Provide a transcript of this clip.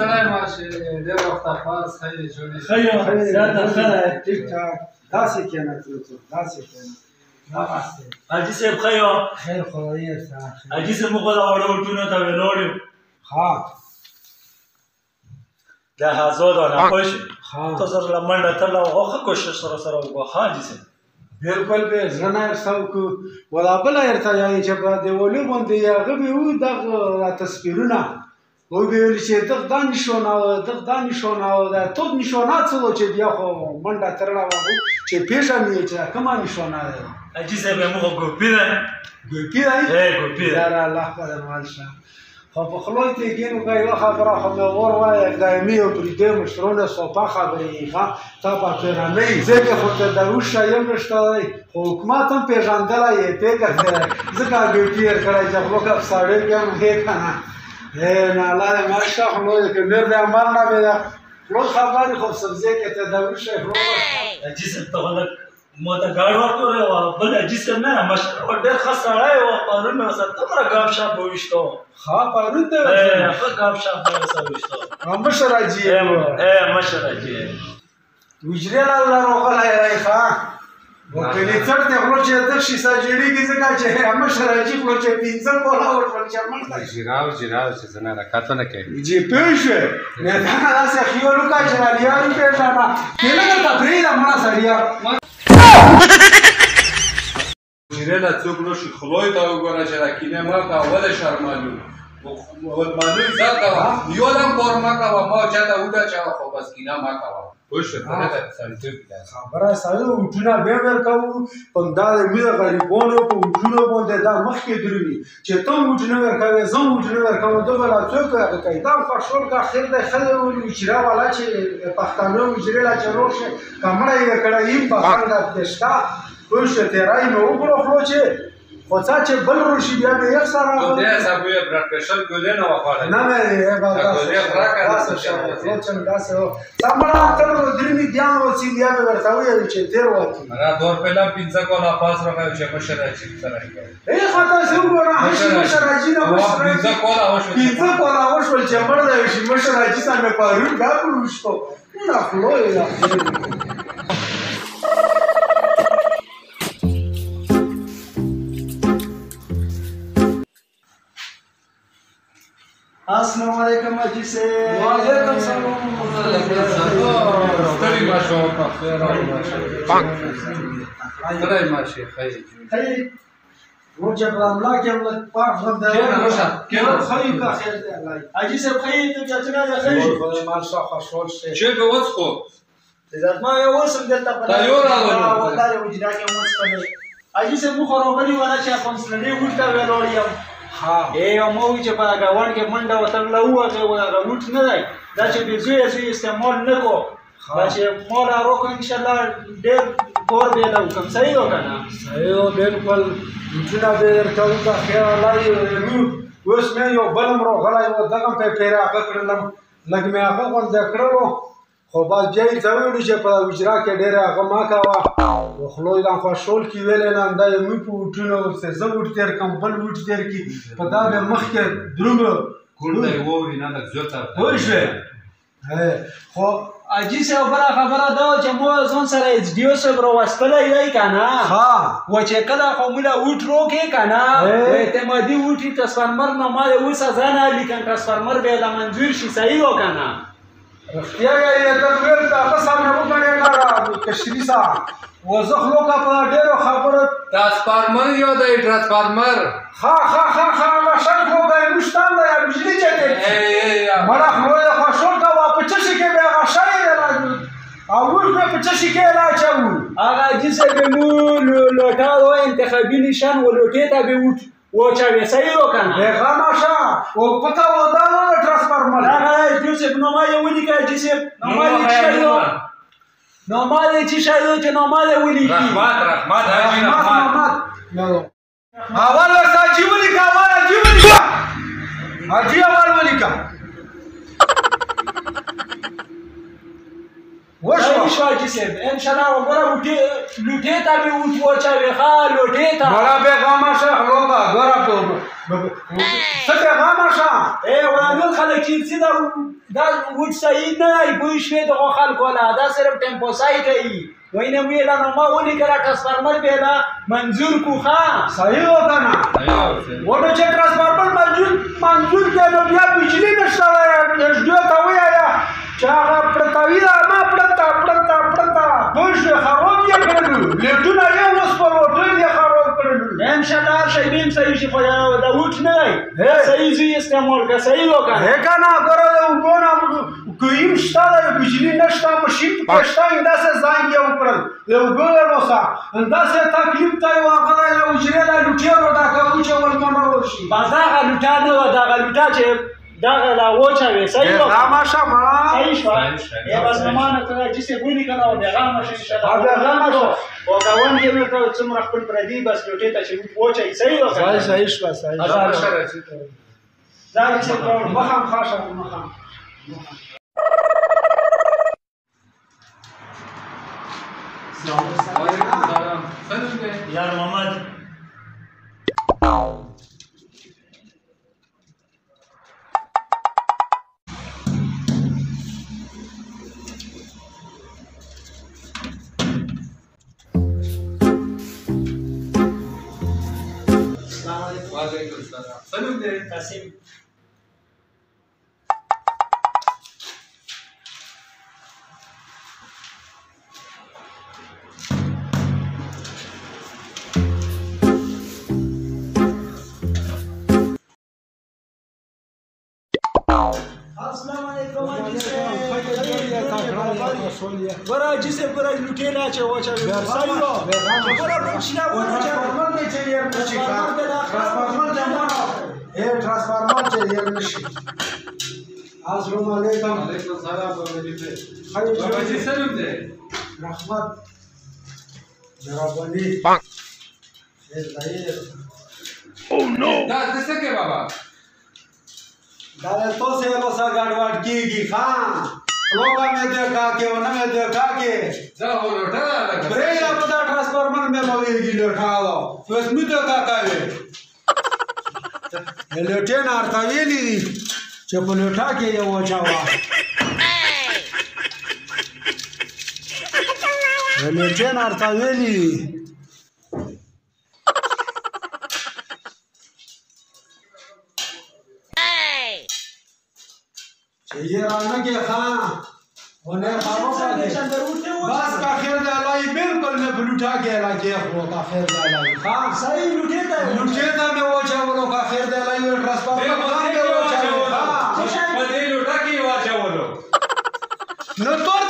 تړای ماشي ډېر وخت پاس خیرې جوړې خیر زیاته خیر ټیک ټاک داسې کېنه داسې کېنه حاجي صاحب خیر خیر خدای سره حاجي صاحب موږ دا وړو ټونه ته ولاړو ها دا هزار نه خوش ها تو سره لمنډه تل او خو کوشش سره وکړه حاجي صاحب بالکل به زنه ارساو کو ولا بل ارتا یعنی چې په دیولې باندې هغه به و د تصویرونه او به ویل چې دغه نشونه او دا ټول نشونه څه چې بیا خو منډه ترلا وو چې پیښه مې چې کومه نشونه ده حاجي صاحب موږ ګوپی ده ګوپی ده ګوپی ده دا الله خدای مالشه خو په خلوی ته کېنو کوي خبره خو مې ور وایي دایمي او پرې مشرونه صوفه خبرې ښه تا په پیرانې ځکه خو ته دروشه یم نشته خو حکومت هم پیژندلی یې پیګه ځکه ګوپی کړی چې خو کپ ساړې کې هې کنه نه الله دې ماشه خو نو کې ډېر د عمل نه به خو خبرې خو سبزی کې ته دروشه خو حاجي صاحب ته ما ته ګاډ ورکړی وه بل حاجي صاحب نه مشر ډېر ښه سړی و پرون مې ورسره دومره ګپ شپ وویشته ها پرون ته ښه ګپ شپ مې ورسره وویشته مشر حاجي مشر حاجي وجرې لاله روغلی دی ښه وکړې څټ ته خلو چې دغ شي ساجېړېږي ځکه چې مشر حاجي خلو چې پنځه کوله وشول چې مړ دی جراو چې زه نه کاته نه کوي جی پوه شوې نه دا داسې خیال وکړه چې رالیارو پېژنه کېله درته پرېږده مړه سړیه جیره له څوک نشي خدای ته وګوره چې دا کینه ما ته اول شرمالو اول مالوی ذات وا یو دم کور ما کا ما چاته ودا چا خو بس کینه ما کا خوش ته ته سړی ته خبره ساده وټونه به ورکاو پندا دې غریبونو په وټونو باندې دا مخکې دروي چې ته وټونه ورکاوې زه وټونه ورکاو دا ولا څوک کوي دا فشول کا خیر ده خلک وچرا والا چې پښتانه وجري لا چروشه کمړې کړه یې په خندا دشتا خوش ته راي نو وګړو خو چې خو چې بل روشي بیا به یو سره نو دې حساب یې بلډ پريشر ګولې نه وخاله نه نه ګولې راکړه خو چې داسه سمړه تر درې بیا وسی بیا به ورته وي چې تیر وتی را دور پهلا پینځه کولا پاس راغی چې مشر راځي سره ای خاطر څو ګورم مشر راځي نه مشر پینځه کولا وشو چې مړ دی شي مشر راځي سمه پارو دا پروشتو نه خلوی دا السلام علیکم حاجی سے وعلیکم السلام ستړي ماشو په خیر او ماشو ستړي ماشي خیر روز براملا کې هم پاک هم ده کې خیر کا خیر ده الله حاجی سے خیر ته چتنا ده خیر مال صح خشول شي چې به وڅخو عزت ما یو وسم دلته په دا یو راغلو وداري وجدا کې موږ څه حاجی سے مخ راغلی ولا چې په سلنې وټا ویلوړیم ها یو مو چې په غوړ کې منډه وترله وغه وټ نه دی دا چې به زوی استعمال نه کو دا چې مولا روکو ان شاء الله ډېر کور دی له کوم صحیح وکنه صحیح بالکل جنا به ورته دا خیر الله یو اوس مې یو بلم راغلی و دغه په پیرا کړلم لګ مې هغه ول کړلو خو باز بیا یې ضروري چې په وجرا کې ډېر هغه ما کاوه خلوی دا خوشول کې ویلې نه دا یې په وټونو څه زه وټ تیر کوم بل وټ تیر کې په دا به مخ کې دروغ کول دی ووري نه د زوته وای شو خو اجي څه بل خبره دا چې مو ځون سره ایچ ډي او سره واسطله یې کنه ها و چې کله خو مولا وټ روکې کنه وې ته مدي وټي تصفرمر نه مال وسه ځانه لیکن تصفرمر به لا منظور شي صحیح وکنه رښتیا یې ته ویل تاسو سره وګڼه کشري صاحب وزخلو کا په ډېرو خبره ټرانسفارمر یو دی ټرانسفارمر ها ماشین خو به مشتان دی بجلی چته مړه خو خوشول کا په چشي کې به غشای دی او ور په چشي کې لا چاو هغه جسه به مو لوټا او انتخابي نشان ولوټې ته به وټ و چا به صحیح وکنه هغه ماشا او پتا و دا ټرانسفارمر هغه جسه نو ما یو ودی کا جسه نو ما یې شایو نومال چې شایو چې نومال ولي رحمت حاجی رحمت اول ساجي ولي کا حاجی ولي کا حاجی اول ولي کا وشو حاجی صاحب ان شاء الله وګوره لوټه تا به وټ وچا وخا لوټه تا بڑا به غما شه لوګا غره په څه پیغام شاه ورانګل خلک چې دا وټ صحیح نه ای پوه شوې دغه خلکو لا دا صرف ټیمپو سایټ ای وینه ویلا نو ما ولي کړه ټرانسفارمر به منظور کو ښا صحیح وته نه وټو چې ټرانسفارمر منظور کړه بیا بجلی نشته یا دې ته ویا چې هغه پړتاوی دا ما پړتا پوش خراب یې کړو لټونه یې اوس په وټل یې خراب کړو ان شاء الله شي بیم صحیح شي خو دا وټ نه صحیح زی استعمال کا صحیح وکړه هه کنه ګوره وګونه کوم شته بجلی نشته ماشین پښتا انداسه ځان یې وکړل یو ګوره وسا انداسه تکلیف ته واغله یو جریلا لټیرو دا کوم چې ولمنو ورشي بازار لټا نه دا لټا چې دا لا وچاوي صحیح وکړه غامشه ما صحیح شو ای بس مانه ته چې څه ګونی کنه او غامشه ان شاء الله غامشه او دا ون کې مې ته څومره خپل پردي بس لټه ته چې وچای صحیح وکړه صحیح شو صحیح دا چې مخام خاصه مخام यार मोहम्मद सलूम दे कासिम अस्सलाम वालेकुम ورا جسه ورا لوټینا چې واچو سایو ورا بچیا ونه چې ورمن چې یې نشي ټرانسفارمر چې یې نشي السلام علیکم علیکم السلام خیر بابا جی سلام دے رحمت مهربانی او نو دا څه کې بابا دا تو سے بسا گاڑواٹ کی خان لوگا میں دیکھا کہ وہ میں دیکھا کہ ځا ورته راغله بریلا پتا ټرانسفارمر میں لوي لٹا لو پس می دیکھا کاوي لټین ارتا ویلی چې په لټا کې یو وچاوا لټین ارتا ویلی ये राना के हाँ उन्हें खाओ का बस का खेल डाला ये बिल्कुल मैं लुटा के ला के वो का खेल डाला हाँ सही लुटेता में वो चावलों का खेल डाला ये ट्रांसफार्मर में वो चावल हाँ बदे लुटा की वो चावलो न तो